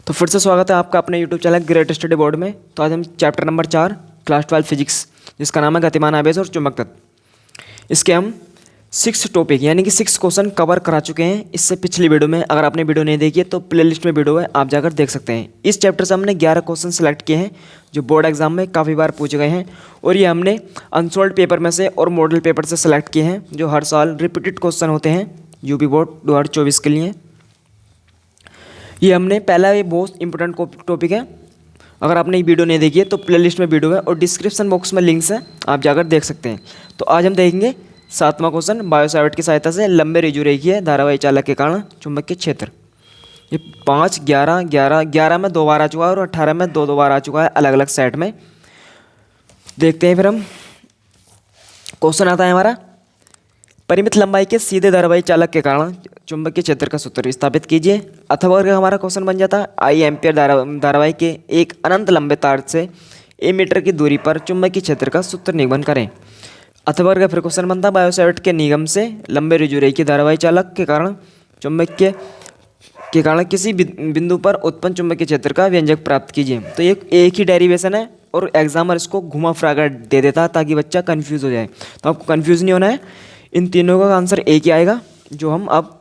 तो फिर से स्वागत है आपका अपने YouTube channel great study board में। तो आज हम चैप्टर नंबर 4 क्लास 12 फिजिक्स जिसका नाम है गतिमान आवेश और चुंबक तत्व, इसके हम 6 टॉपिक यानी कि 6 क्वेश्चन कवर करा चुके हैं इससे पिछली वीडियो में। अगर आपने वीडियो नहीं देखी है तो प्लेलिस्ट में वीडियो है, आप जाकर देख सकते हैं। इस चैप्टर से हमने 11 क्वेश्चन सेलेक्ट किए हैं जो बोर्ड एग्जाम में काफ़ी बार पूछे गए हैं, और ये हमने अनसोल्ड पेपर में से और मॉडल पेपर से सेलेक्ट किए हैं जो हर साल रिपीटेड क्वेश्चन होते हैं यूपी बोर्ड 2024 के लिए। ये हमने पहला, ये बहुत इंपॉर्टेंट टॉपिक है। अगर आपने ये वीडियो नहीं देखी है तो प्लेलिस्ट में वीडियो है और डिस्क्रिप्शन बॉक्स में लिंक्स है, आप जाकर देख सकते हैं। तो आज हम देखेंगे 7वां क्वेश्चन, बायोसावर्ट की सहायता से लंबे रिजु रेखीय धारावाही चालक के कारण चुंबकीय क्षेत्र। ये 5, 11, 11, 11 में 2 बार आ चुका है और 18 में 2 बार आ चुका है अलग अलग सेट में। देखते हैं फिर हम। क्वेश्चन आता है हमारा, परिमित लंबाई के सीधे धारावाही चालक के कारण चुंबकीय क्षेत्र का सूत्र स्थापित कीजिए। अथवा अगर हमारा क्वेश्चन बन जाता आई एम्पियर धारावाही के एक अनंत लंबे तार से ए मीटर की दूरी पर चुंबकीय क्षेत्र का सूत्र निगमन करें। अथवा अगर फिर क्वेश्चन बनता बायोसावर्ट के निगम से लंबे रिजु रेखीय धारावाही चालक के कारण चुंबकीय के कारण किसी बिंदु पर उत्पन्न चुंबकीय क्षेत्र का व्यंजक प्राप्त कीजिए। तो ये एक ही डेरिवेशन है और एग्जामर इसको घुमा फिरा कर दे देता है ताकि बच्चा कंफ्यूज हो जाए। तो आपको कंफ्यूज नहीं होना है, इन तीनों का आंसर एक ही आएगा जो हम अब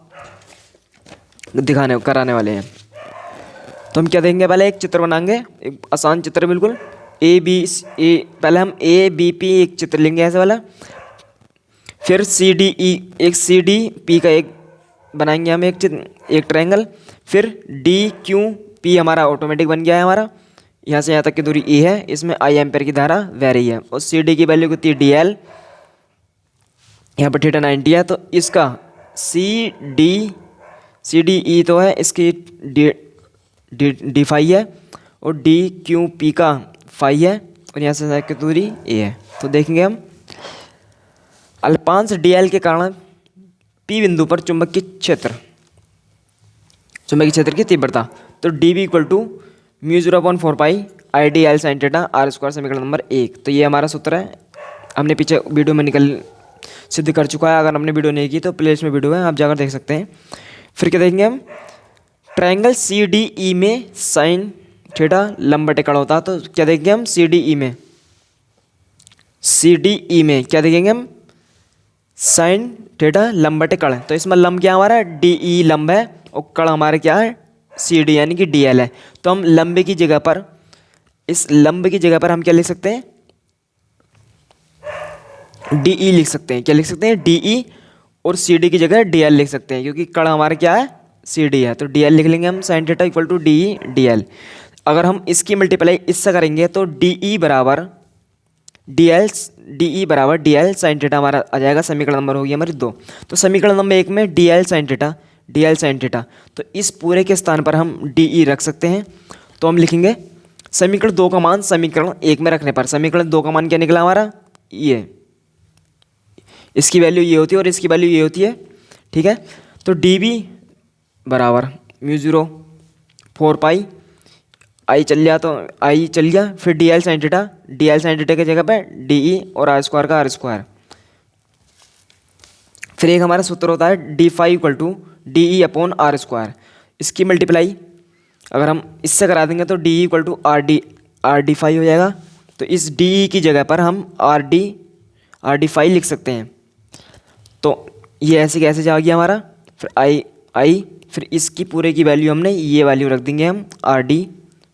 कराने वाले हैं। तो हम क्या देखेंगे, पहले एक चित्र बनाएंगे, एक आसान चित्र बिल्कुल। पहले हम ए बी पी एक चित्र लेंगे ऐसे वाला, फिर सी डी ई एक सी डी पी का एक बनाएंगे हम एक ट्रायंगल, फिर डी क्यू पी हमारा ऑटोमेटिक बन गया है हमारा। यहाँ से यहाँ तक की दूरी ई है, इसमें आई एम्पेयर की धारा बह रही है और सी डी की वैल्यू कितनी डी एल, यहाँ पर थीटा 90 है। तो इसका सी डी ई तो है, इसकी डी फाई है और डी क्यू पी का फाई है और यहाँ से की दूरी ए है। तो देखेंगे हम अल्पांश डी एल के कारण पी बिंदु पर चुंबकीय क्षेत्र की तीव्रता। तो D B equal to μ0/4 pi I D L sine theta R square, समीकरण नंबर 1। तो ये हमारा सूत्र है, हमने पीछे वीडियो में सिद्ध कर चुका है। अगर हमने वीडियो नहीं की तो प्लेलिस्ट में वीडियो है, आप जाकर देख सकते हैं। फिर क्या देखेंगे हम, ट्रायंगल सी डी ई में साइन थीटा लंबा टेकड़ा होता है। तो क्या देखेंगे हम, सी डी ई में क्या देखेंगे हम, साइन थीटा लंबा टेकड़। तो इसमें लंब क्या हमारा डी ई लंब है और कड़ हमारा क्या है सी डी यानी कि डी एल है। तो हम लंबे की जगह पर, इस लंब की जगह पर हम क्या लिख सकते हैं, डी ई लिख सकते हैं। क्या लिख सकते हैं, डी ई, और सी डी की जगह डी एल लिख सकते हैं क्योंकि कड़ हमारा क्या है सी डी है। तो डी एल लिख लेंगे हम, sine theta equal to D E D L. अगर हम इसकी मल्टीप्लाई इससे करेंगे तो डी ई बराबर डी एल साइन थीटा हमारा आ जाएगा। समीकरण नंबर होगी हमारी 2। तो समीकरण नंबर 1 में डी एल साइन थीटा, तो इस पूरे के स्थान पर हम डी ई रख सकते हैं। तो हम लिखेंगे समीकरण 2 का मान समीकरण 1 में रखने पर समीकरण 2 का मान क्या निकला हमारा, ये इसकी वैल्यू ये होती है और इसकी वैल्यू ये होती है, ठीक है। तो डी बी बराबर μ0/4 पाई आई चल गया, फिर डी एल साइन थीटा की जगह पे डी ई और आर स्क्वायर का आर स्क्वायर। फिर एक हमारा सूत्र होता है D phi equal to D E upon R square. इसकी मल्टीप्लाई अगर हम इससे करा देंगे तो D E equal to R D phi हो जाएगा। तो इस डी ई की जगह पर हम आर डी फाई लिख सकते हैं। तो ये ऐसे कैसे जा गया हमारा, फिर आई फिर इसकी पूरे की वैल्यू हमने ये वैल्यू रख देंगे हम आर डी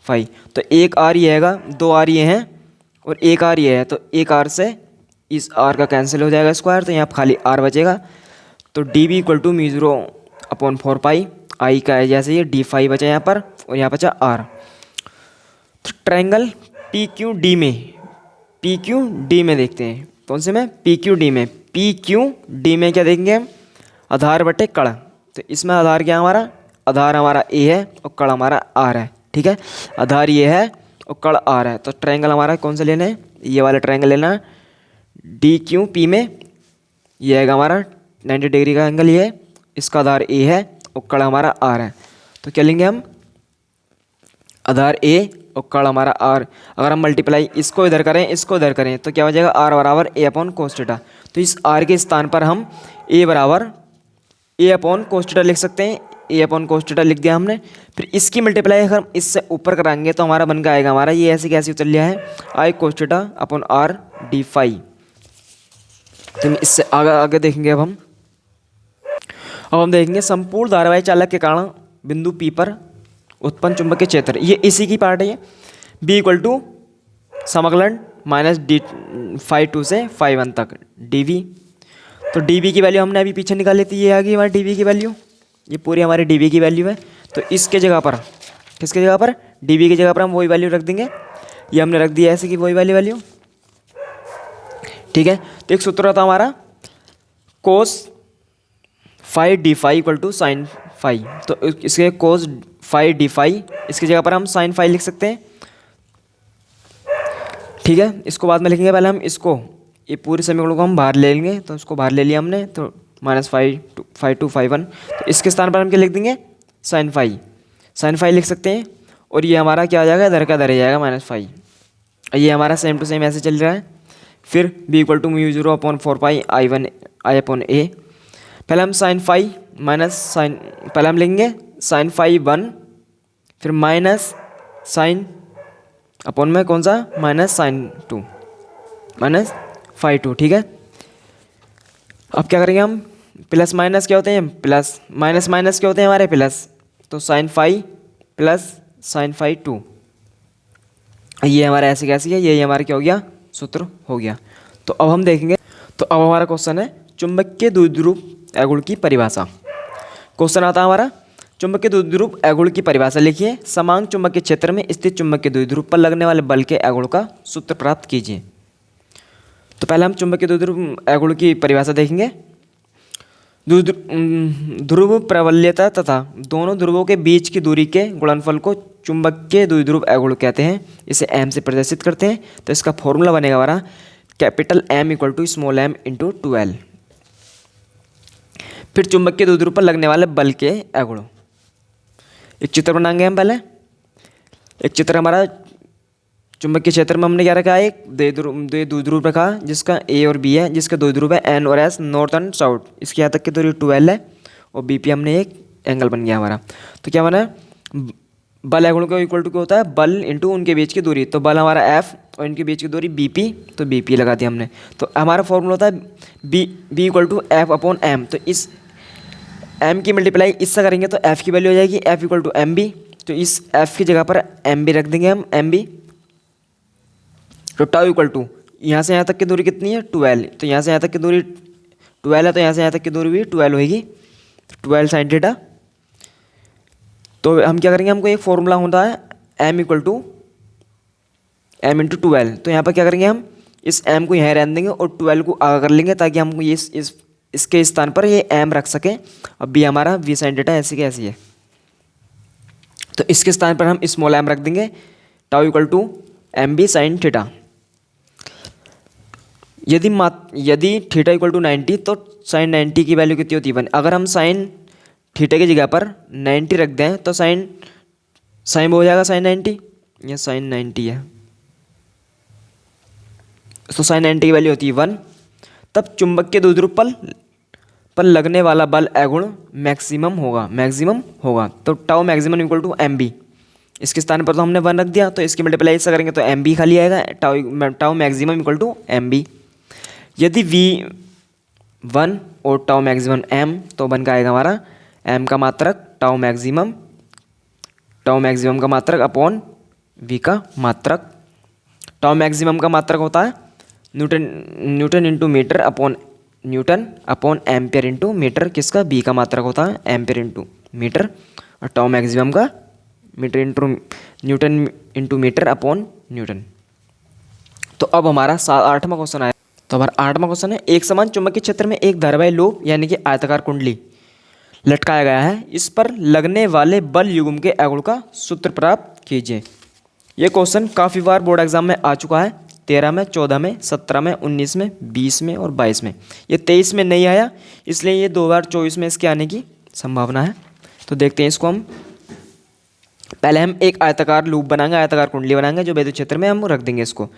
फाई। तो एक आर ये आएगा, 2 आर ये हैं और एक आर ये है। तो एक आर से इस आर का कैंसिल हो जाएगा स्क्वायर, तो यहाँ खाली आर बचेगा। तो D B equal to μ0/4 pi आई का है जैसे ये डी फाई बचा यहाँ पर और यहाँ बचा आर। तो ट्रायंगल पी क्यू डी में देखते हैं, कौन से में, पी क्यू डी में क्या देखेंगे हम, आधार बटे कड़। तो इसमें आधार क्या हमारा, आधार हमारा ए है और कड़ हमारा आर है, ठीक है। आधार ये है और कड़ आर है। तो ट्रायंगल हमारा कौन सा लेना है, ये वाला ट्रायंगल लेना है। डी क्यू पी में ये आएगा हमारा 90 डिग्री का एंगल, ये है, इसका आधार ए है और कड़ हमारा आर है। तो क्या लेंगे हम, आधार ए और कड़ हमारा आर। अगर हम मल्टीप्लाई इसको इधर करें तो क्या हो जाएगा, आर बराबर ए अपॉन कोस थीटा। तो इस आर के स्थान पर हम ए बराबर ए अपॉन कोस थीटा लिख सकते हैं। ए अपॉन कोस थीटा लिख दिया हमने। फिर इसकी मल्टीप्लाई अगर हम इससे ऊपर कराएंगे तो हमारा बन के आएगा हमारा ये ऐसे कैसे चल लिया है I cos theta upon R D phi. तो इससे आगे आगे देखेंगे अब हम देखेंगे संपूर्ण धारावाही चालक के कारण बिंदु पी पर उत्पन्न चुंबकीय क्षेत्र, ये इसी की पार्ट है ये। बी इक्वल टू समाकलन माइनस डी फाई टू से फाई वन तक डी वी। तो डी वी की वैल्यू हमने अभी पीछे निकाली थी, ये आ गई हमारी डी वी की वैल्यू, ये पूरी हमारी डी वी की वैल्यू है। तो इसके जगह पर किसके जगह पर डी वी की जगह पर हम वही वैल्यू रख देंगे, ये हमने रख दिया ऐसे कि वही वाली वैल्यू। ठीक है, तो एक सूत्र था हमारा cos phi D phi equal to sine phi. तो इसके कोस फाई डी फाई, इसकी जगह पर हम साइन फाई लिख सकते हैं। ठीक है, इसको बाद में लिखेंगे, पहले हम इसको ये पूरे समीकरण को हम बाहर ले लेंगे। तो इसको बाहर ले लिया हमने, तो minus phi two phi one. तो इसके स्थान पर हम क्या लिख देंगे साइन फाई लिख सकते हैं। और ये हमारा क्या आ जाएगा, इधर का इधर ही जाएगा माइनस फाई। ये हमारा सेम टू सेम ऐसे चल रहा है। फिर B equal to mu zero upon four pi I one I upon A. पहले हम साइन फाई माइनस साइन, पहले हम लिखेंगे साइन फाई वन, फिर माइनस साइन अपॉन में कौन सा minus sine two minus phi two. ठीक है, अब क्या करेंगे हम, प्लस माइनस क्या होते हैं, प्लस माइनस माइनस क्या होते हैं हमारे प्लस। तो sine phi plus sine phi two, ये हमारा ऐसे कैसे है, ये हमारा क्या हो गया सूत्र हो गया। तो अब हम देखेंगे, तो अब हमारा क्वेश्चन है चुंबकीय द्विध्रुव अगुण की परिभाषा। क्वेश्चन आता है हमारा चुंबकीय द्विध्रुव अगुण की परिभाषा लिखिए। समान चुंबकीय क्षेत्र में स्थित चुंबकीय द्विध्रुव पर लगने वाले बल के अगुण का सूत्र प्राप्त कीजिए। तो पहले हम चुंबकीय द्विध्रुव अगुण की परिभाषा देखेंगे। ध्रुव प्रबल्यता तथा दोनों ध्रुवों के बीच की दूरी के गुणनफल को चुंबकीय द्विध्रुव अगुण कहते हैं। इसे एम से प्रदर्शित करते हैं। तो इसका फॉर्मूला बनेगा हमारा capital M equal to small M into 12। फिर चुंबकीय द्विध्रुव पर लगने वाले बल के अगुण, एक चित्र बनाएंगे हम। पहले एक चित्र हमारा चुंबकीय क्षेत्र में हमने क्या रखा है, एक द्विध्रुव रखा जिसका ए और बी है, जिसके दो ध्रुव है एन और एस, नॉर्थ एंड साउथ। इसके यहाँ तक की दूरी 12 है और बी पी हमने एक एंगल बन गया हमारा। तो क्या बना, बल अगुण को इक्वल टू क्या होता है, बल इंटू उनके बीच की दूरी। तो बल हमारा एफ और इनके बीच की दूरी बी पी, तो बी पी लगा दिया हमने। तो हमारा फॉर्मूला होता है B equal to F upon M. तो इस एम की मल्टीप्लाई इससे करेंगे तो एफ की वैल्यू हो जाएगी F equal to M B. तो इस एफ की जगह पर एम बी रख देंगे हम, एम बी। तो टाउ इक्वल टू यहाँ से यहाँ तक की दूरी कितनी है 12। तो यहाँ से यहाँ तक की दूरी 12 है, तो यहाँ से यहाँ तक की दूरी भी 12 होगी। तो 12 साइन थीटा। तो हम क्या करेंगे, हमको एक फॉर्मूला होता है M equal to M into 12। तो यहाँ पर क्या करेंगे, हम इस एम को यहाँ रहने देंगे और 12 को आगे कर लेंगे ताकि हमको ये इसके स्थान पर ये एम रख सकें। अब बी हमारा वी साइन थीटा ऐसी की ऐसी है। तो इसके स्थान पर हम स्मॉल एम रख देंगे, tau equal to M B sine theta. यदि थीटा इक्वल टू 90 तो साइन 90 की वैल्यू कितनी होती है 1। अगर हम साइन थीटा की जगह पर 90 रख दें तो साइन हो जाएगा साइन 90, या साइन 90 है तो साइन 90 की वैल्यू होती है 1। तब चुंबकीय द्विध्रुव पर लगने वाला बल अगुण मैक्सिमम होगा। तो tau maximum equal to M B. इसके स्थान पर तो हमने 1 रख दिया, तो इसकी मल्टीप्लाई इससे करेंगे तो एम बी खाली आएगा, tau maximum equal to M B. यदि वी 1 और टाउ मैक्सिमम एम, तो बन का आएगा हमारा एम का मात्रक टाउ मैक्सिमम का मात्रक अपॉन वी का मात्रक। टाउ मैक्सिमम का मात्रक होता है newton into metre upon newton upon ampere into metre. किसका, बी का मात्रक होता है एम्पियर इंटू मीटर। और टाउ मैक्सिमम का metre into newton into metre upon newton. तो अब हमारा 8वां क्वेश्चन आया। तो हमारा 8वां क्वेश्चन है, एक समान चुंबकीय क्षेत्र में एक धारावाही लूप यानी कि आयताकार कुंडली लटकाया गया है। इस पर लगने वाले बल युग्म के अगुण का सूत्र प्राप्त कीजिए। यह क्वेश्चन काफ़ी बार बोर्ड एग्जाम में आ चुका है, 13 में, 14 में, 17 में, 19 में, 20 में और 22 में। ये 23 में नहीं आया, इसलिए ये 2024 में इसके आने की संभावना है। तो देखते हैं इसको हम। पहले हम एक आयताकार लूप बनाएंगे, आयताकार कुंडली बनाएंगे जो विद्युत क्षेत्र में हम रख देंगे इसको।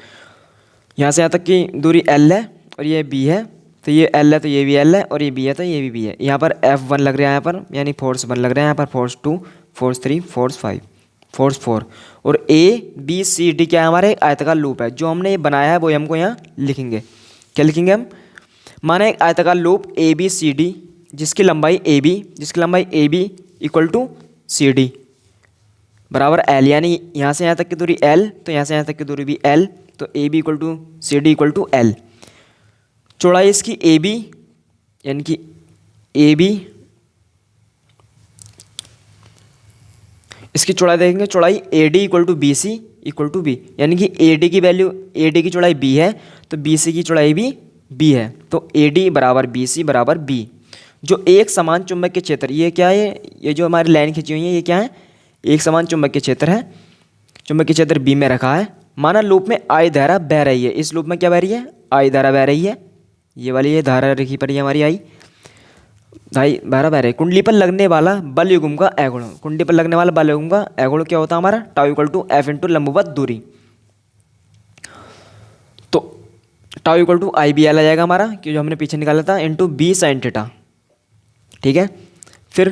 यहाँ से यहाँ तक की दूरी L है और ये B है। तो ये L है तो ये भी L है, और ये B है तो ये भी B है। यहाँ पर F1 लग रहा है, यहाँ पर यानी फोर्स 1 लग रहा है, यहाँ पर फोर्स 2, फोर्स 3, फोर्स 5, फोर्स 4। और ABCD क्या है, हमारा एक आयताकार लूप है। जो हमने ये बनाया है वो हमको यहाँ लिखेंगे। क्या लिखेंगे हम? माना एक आयताकार लूप ABCD जिसकी लंबाई AB इक्वल टू CD बराबर L, यानी यहाँ से यहाँ तक की दूरी L, तो यहाँ से यहाँ तक की दूरी भी L, तो AB equal to CD equal to L। चौड़ाई इसकी AB, यानी कि AB, इसकी चौड़ाई देखेंगे, चौड़ाई AD equal to BC equal to B, यानी कि AD की वैल्यू, AD की चौड़ाई B है तो BC की चौड़ाई भी B है, तो AD बराबर BC बराबर B। जो एक समान चुंबकीय क्षेत्र, ये क्या है, ये जो हमारी लाइन खींची हुई है ये क्या है, एक समान चुंबकीय क्षेत्र है। चुंबकीय क्षेत्र B में रखा है। माना लूप में I धारा बह रही है, इस लूप में क्या बह रही है, I धारा बह रही है, ये वाली ये धारा लिखी पड़ी है हमारी I धारा बह रही है। कुंडली पर लगने वाला बल युग्म का अगुण, कुंडली पर लगने वाला बल युग्म का अगुण क्या होता है हमारा, tau equal to F into लंबवत दूरी। तो टाउ इक्वल टू IBL आ जाएगा हमारा, कि जो हमने पीछे निकाला था, इंटू B साइन थीटा। ठीक है, फिर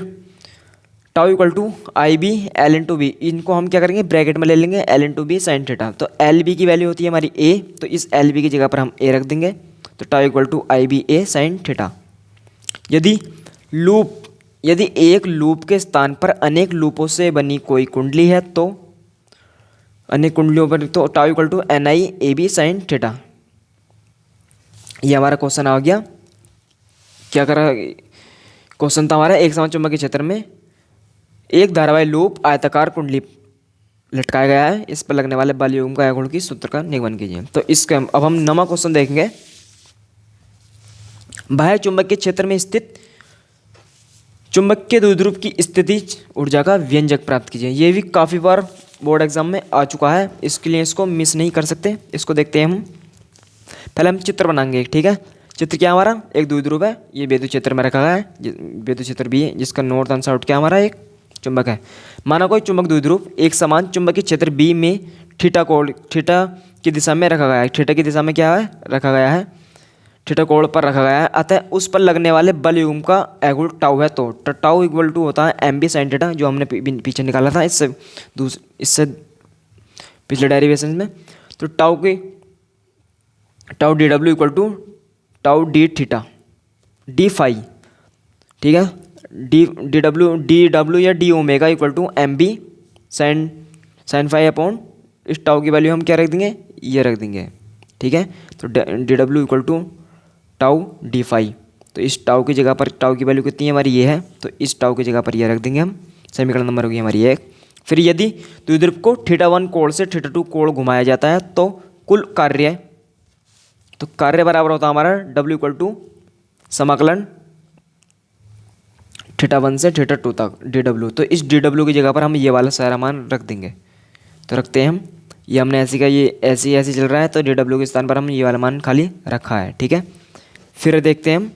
tau equal to IB L into B, इनको हम क्या करेंगे, ब्रैकेट में ले लेंगे L into B sine theta. तो LB की वैल्यू होती है हमारी A, तो इस LB की जगह पर हम A रख देंगे, तो tau equal to IBA sine theta. यदि एक लूप के स्थान पर अनेक लूपों से बनी कोई कुंडली है तो अनेक कुंडलियों पर, तो tau equal to NIAB sine theta. ये हमारा क्वेश्चन आ गया। क्या करा क्वेश्चन था हमारा, एक समान चुंबकीय क्षेत्र में एक धारावाही लूप आयताकार कुंडली लटकाया गया है, इस पर लगने वाले बल युग्म का अगुण की सूत्र का निगमन कीजिए। तो इसका अब हम नवा क्वेश्चन देखेंगे। बाह्य चुंबकीय क्षेत्र में स्थित चुंबकीय द्विध्रुव की स्थिति ऊर्जा का व्यंजक प्राप्त कीजिए। ये भी काफ़ी बार बोर्ड एग्जाम में आ चुका है, इसके लिए इसको मिस नहीं कर सकते। इसको देखते हैं हम। पहले हम चित्र बनाएंगे, ठीक है। चित्र क्या हमारा, एक द्विध्रुव है, ये विद्युत क्षेत्र में रखा गया है, विद्युत क्षेत्र भी है, जिसका नॉर्थ एंड साउथ क्या हमारा एक चुंबक है। माना कोई चुंबक द्विध्रुव एक समान चुंबकीय क्षेत्र B में थीटा की दिशा में रखा गया है। थीटा की दिशा में क्या है, रखा गया है, थीटा कोण पर रखा गया है। अतः उस पर लगने वाले बल युग्म का अगुण टाउ है, तो टाउ इक्वल टू होता है MB साइन थीटा, जो हमने पीछे निकाला था इससे पिछले डेरिवेशन में। तो tau DW equal to tau D theta D phi, ठीक है, DW या D omega equal to MB sine phi upon इस टाउ की वैल्यू हम क्या रख देंगे, ये रख देंगे, ठीक है। तो DW equal to tau D phi, तो इस टाउ की जगह पर टाउ की वैल्यू कितनी है हमारी, ये है, तो इस टाउ की जगह पर ये रख देंगे हम। समीकरण नंबर होगी हमारी 1। फिर यदि द्विध्रुव को θ1 कोण से θ2 कोण घुमाया जाता है तो कुल कार्य, तो कार्य बराबर होता है हमारा W इक्वल टू समाकलन θ1 से θ2 तक DW। तो इस DW की जगह पर हम ये वाला सारा मान रख देंगे। तो रखते हैं हम, ये हमने ऐसी का ये ऐसे चल रहा है, तो DW के स्थान पर हम ये वाला मान खाली रखा है, ठीक है। फिर देखते हैं हम,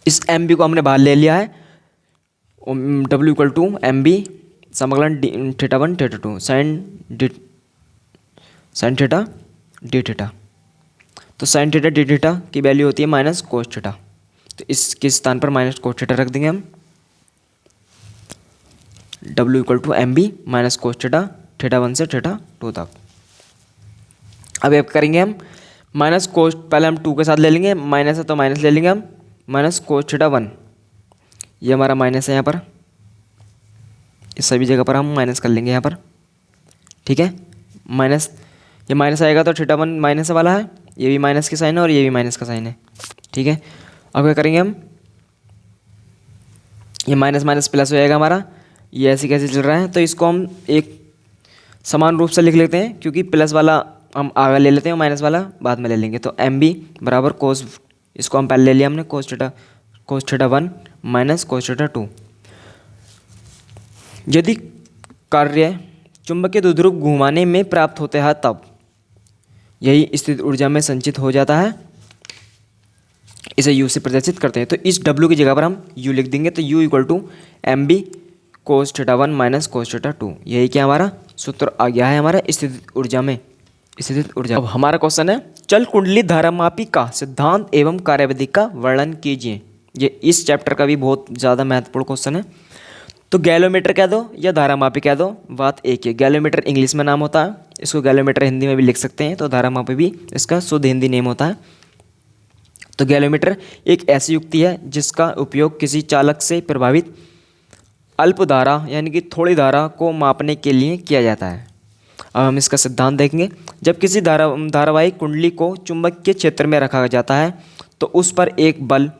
इस MB को हमने बाहर ले लिया है, W इक्वल टू MB समाकलन θ1 θ2 साइन थीटा D थीटा। तो साइन थीटा D थीटा की वैल्यू होती है माइनस कोस थीटा, तो इसके स्थान पर माइनस कोस थीटा रख देंगे हम। W equal to MB minus cos theta θ1 से θ2 तक। अब ये करेंगे हम माइनस कोस, पहले हम 2 के साथ ले लेंगे, माइनस है तो माइनस ले लेंगे हम, माइनस कोस θ1, ये हमारा माइनस है यहाँ पर, इस सभी जगह पर हम माइनस कर लेंगे यहाँ पर, ठीक है। माइनस, ये माइनस आएगा तो θ1 माइनस वाला है, ये भी माइनस की साइन है और ये भी माइनस का साइन है, ठीक है। अब क्या करेंगे हम, ये माइनस माइनस प्लस हो जाएगा हमारा, ये ऐसे कैसे चल रहा है, तो इसको हम एक समान रूप से लिख लेते हैं, क्योंकि प्लस वाला हम आगे ले लेते हैं, माइनस वाला बाद में ले लेंगे। तो MB बराबर कोस, इसको हम पहले ले लिया हमने, कोस θ1 माइनस कोस θ2। यदि कार्य चुंबकीय द्विध्रुव घुमाने में प्राप्त होते हैं तब यही स्थित ऊर्जा में संचित हो जाता है, इसे U से प्रदर्शित करते हैं। तो इस W की जगह पर हम U लिख देंगे, तो U equal to MB cos θ1 minus cos θ2, यही क्या हमारा सूत्र आ गया है हमारा स्थित ऊर्जा में, स्थित ऊर्जा। अब हमारा क्वेश्चन है चल कुंडली धारामापी का सिद्धांत एवं कार्यविधि का वर्णन कीजिए। ये इस चैप्टर का भी बहुत ज़्यादा महत्वपूर्ण क्वेश्चन है। तो गैलोमीटर कह दो या धारामापी कह दो, बात एक ही है। गैलोमीटर इंग्लिश में नाम होता है, इसको गैलोमीटर हिंदी में भी लिख सकते हैं, तो धारामापी भी इसका शुद्ध हिंदी नेम होता है। तो गैलोमीटर एक ऐसी युक्ति है जिसका उपयोग किसी चालक से प्रभावित अल्प धारा यानी कि थोड़ी धारा को मापने के लिए किया जाता है। अब हम इसका सिद्धांत देखेंगे। जब किसी धारावाहिक कुंडली को चुंबकीय क्षेत्र में रखा जाता है तो उस पर एक बल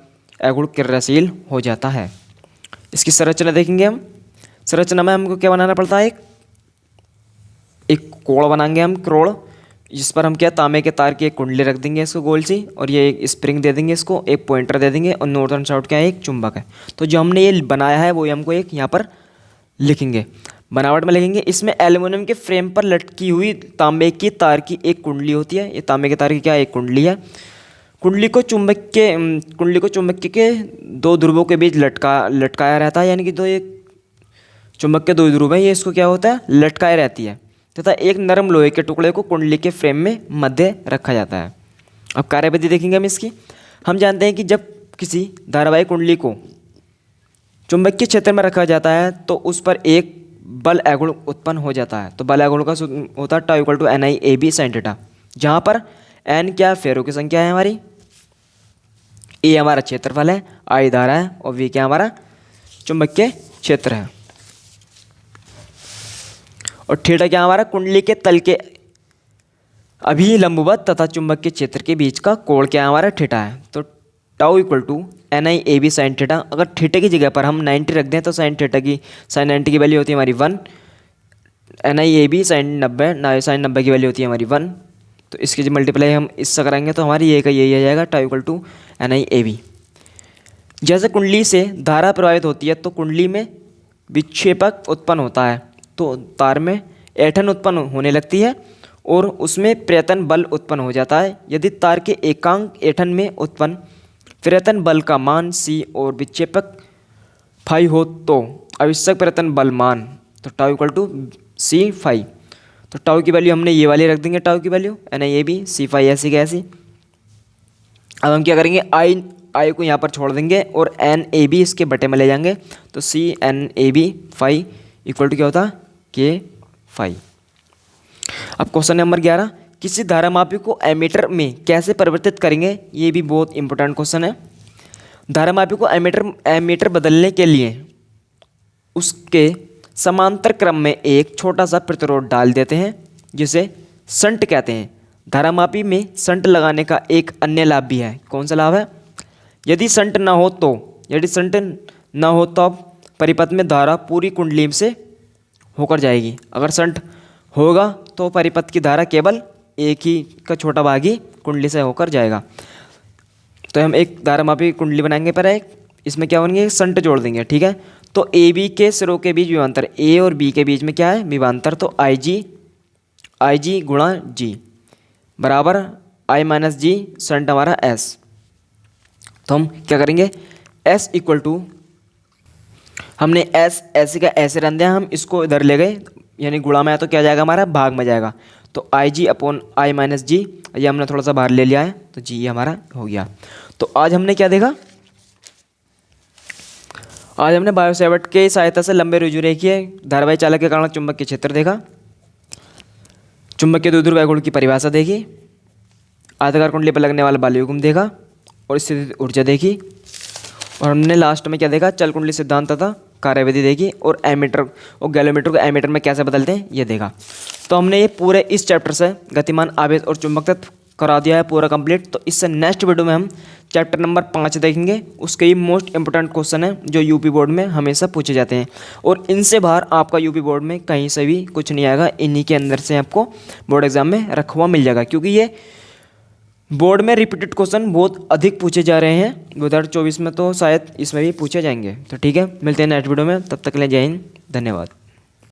अगुण क्रियाशील हो जाता है। इसकी संरचना देखेंगे हम। संरचना में हमको क्या बनाना पड़ता है, एक कोण बनाएंगे हम, क्रोड़, जिस पर हम क्या तांबे के तार की एक कुंडली रख देंगे इसको गोल सी, और ये एक स्प्रिंग दे देंगे, इसको एक पॉइंटर दे देंगे, और नॉर्थ एंड साउथ क्या है, एक चुंबक है। तो जो हमने ये बनाया है वो हमको एक यहाँ पर लिखेंगे, बनावट में लिखेंगे। इसमें एल्युमिनियम के फ्रेम पर लटकी हुई तांबे की तार की एक कुंडली होती है। ये तांबे के तार की क्या एक कुंडली है। कुंडली को चुंबक के दो ध्रुवों के बीच लटकाया रहता है, यानी कि दो एक चुंबक के दो ध्रुव हैं, ये इसको क्या होता है, लटकाए रहती है, तथा एक नरम लोहे के टुकड़े को कुंडली के फ्रेम में मध्य रखा जाता है। अब कार्यविधि देखेंगे हम इसकी। हम जानते हैं कि जब किसी धारावाहिक कुंडली को चुंबकीय क्षेत्र में रखा जाता है तो उस पर एक बल अगुण उत्पन्न हो जाता है। तो बल अगुण का होता है tau equal to NIAB sin theta, जहाँ पर N क्या फेरों की संख्या है हमारी, A हमारा क्षेत्रफल है, I धारा है, और V क्या हमारा चुंबकीय क्षेत्र है, और थीटा क्या हमारा कुंडली के तल के अभिलंबवत तथा चुंबकीय क्षेत्र के बीच का कोण क्या हमारा थीटा है। तो tau equal to NIAB sin theta. अगर थीटा की जगह पर हम 90 रख दें तो sin 90 की वैल्यू होती है हमारी 1, NIAB sin 90 की वैल्यू होती है हमारी 1। तो इसकी जो मल्टीप्लाई हम इससे कराएंगे तो हमारी ये का यही आ जाएगा, टाउ इक्वल टू NIAB। जैसे कुंडली से धारा प्रवाहित होती है तो कुंडली में विक्षेपक उत्पन्न होता है, तो तार में ऐंठन उत्पन्न होने लगती है और उसमें प्रयत्न बल उत्पन्न हो जाता है। यदि तार के एकांक ऐंठन में उत्पन्न प्रयत्न बल का मान C और विक्षेपक फाई हो तो आवश्यक प्रयत्न बल मान तो tau equal to C phi. तो टाउ की वैल्यू हमने ये वाली रख देंगे, टाउ की वैल्यू NIAB C फाई ऐसी का ऐसी। अब हम क्या करेंगे, आई को यहाँ पर छोड़ देंगे और NAB इसके बटे में ले जाएंगे, तो CNAB फाई इक्वल टू क्या होता है K फाई। अब क्वेश्चन नंबर 11, किसी धारामापी को एमीटर में कैसे परिवर्तित करेंगे, ये भी बहुत इंपॉर्टेंट क्वेश्चन है। धारामापी को एमीटर बदलने के लिए उसके समांतर क्रम में एक छोटा सा प्रतिरोध डाल देते हैं जिसे शंट कहते हैं। धारामापी में शंट लगाने का एक अन्य लाभ भी है। कौन सा लाभ है, यदि शंट ना हो तो परिपथ में धारा पूरी कुंडली से होकर जाएगी। अगर शंट होगा तो परिपथ की धारा केवल एक ही का छोटा भाग ही कुंडली से होकर जाएगा। तो हम एक धारामापी कुंडली बनाएंगे पर एक, इसमें क्या होंगे, शंट जोड़ देंगे, ठीक है। तो AB के सिरों के बीच विभवांतर, A और B के बीच में क्या है विभवांतर, तो IG गुणा G बराबर I माइनस G शंट हमारा S। तो हम क्या करेंगे, S इक्वल टू, हमने S ऐसे का ऐसे रन दिया, हम इसको इधर ले गए यानी गुणा में है तो क्या जाएगा हमारा भाग में जाएगा, तो IG upon I minus G, ये हमने थोड़ा सा बाहर ले लिया है तो G हमारा हो गया। तो आज हमने क्या देखा, आज हमने बायो सैवर्ट के सहायता से लंबे रुजुरेखीय धारावाही चालक के कारण चुंबकीय क्षेत्र देखा, चुंबकीय द्विध्रुव अगुण की परिभाषा देखी, आयताकार कुंडली पर लगने वाला बल युग्म देखा, और स्थिति ऊर्जा देखी, और हमने लास्ट में क्या देखा, चल कुंडली सिद्धांत तथा कार्यविधि देखी, और एमीटर और गैलोमीटर को एमीटर में कैसे बदलते हैं ये देखा। तो हमने ये पूरे इस चैप्टर से गतिमान आवेश और चुंबक तत्व करा दिया है पूरा कंप्लीट। तो इससे नेक्स्ट वीडियो में हम चैप्टर नंबर 5 देखेंगे। उसके ही मोस्ट इंपोर्टेंट क्वेश्चन है जो यूपी बोर्ड में हमेशा पूछे जाते हैं, और इनसे बाहर आपका यूपी बोर्ड में कहीं से भी कुछ नहीं आएगा, इन्हीं के अंदर से आपको बोर्ड एग्जाम में रखा हुआ मिल जाएगा, क्योंकि ये बोर्ड में रिपीटेड क्वेश्चन बहुत अधिक पूछे जा रहे हैं 2024 में, तो शायद इसमें भी पूछे जाएंगे। तो ठीक है, मिलते हैं नेक्स्ट वीडियो में, तब तक के लिए जय हिंद, धन्यवाद।